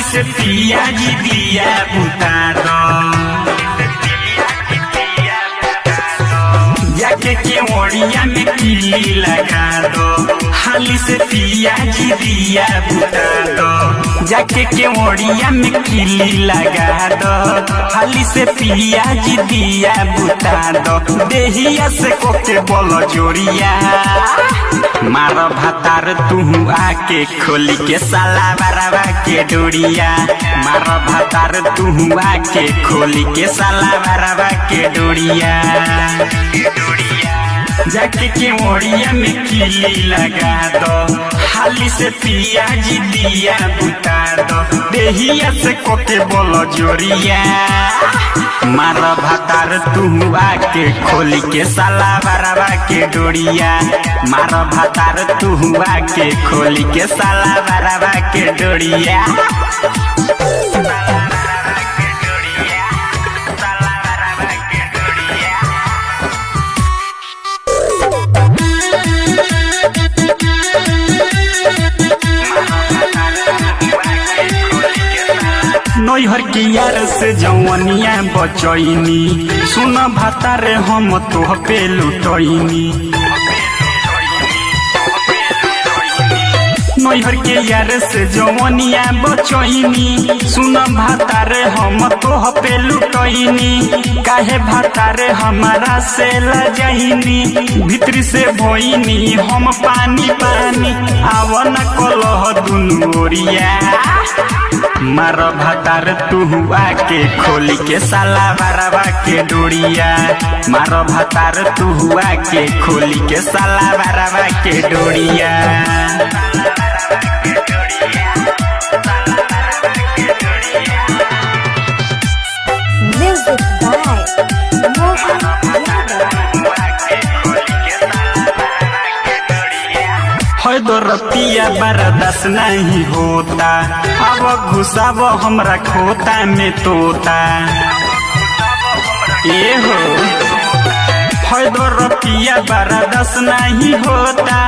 से पिया जी दिया बुता दो, जाके केवड़िया में किली लगा दो। हाली से पिया जी दिया बुता दो, जाके केवड़िया में किली लगा दो। हाली से पिया जी दिया बुता दो, देहिया से कोके बोलो जोड़िया। मारो भातार तू आके खोली के साला बराबा के डोरिया। मारो भातार तू आके खोली के साला बराबा के डोरिया। जाके केवड़िया में किली लगा दो, हाली से पिया जी दिया बुता दो, देहिया से कोके बोलो जोड़िया। मारो भातार तू आके खोली के साला बराबा के डोरिया। मारो भातार तू आके खोली के साला बराबा के डोरिया। नैहर के यार से जवनिया बचैनी, सुन भातारे हम तोह पे लुटैनी। नैहर के यार से जवनिया बचैनी, सुन भातारे हम तोह पे लुटैनी। काहे भातारे हमारा से लजैनी, भीतरी से भोइनी हम पानी पानी। आवन कलह दुनु ओरिया। मारो भातार तू आके खोली के साला बराबा के डोरिया। मारो भातार तू आके खोली के साला बराबा के डोरिया। Music by Mohan है दो रतिया बर्दाश्त नहीं होता, अब घुसाव हमरा खोता में तोता। ये हो है दो रतिया बर्दाश्त नहीं होता,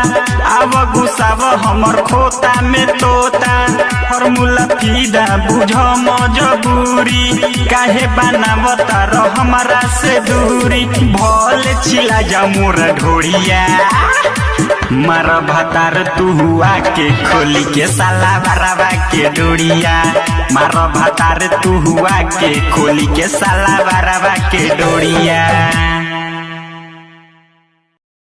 अब घुसाव हमर खोता में तोता। फॉर्मूला फीदा बुझ मजबूरी, काहे बनावता रह हमरा से दूरी। भले चिला जा मोर ढोरिया। मारो भातार तू आके खोली के साला बराबा के डोरिया। मारो भातार तू आके खोली के साला बराबा के डोरिया।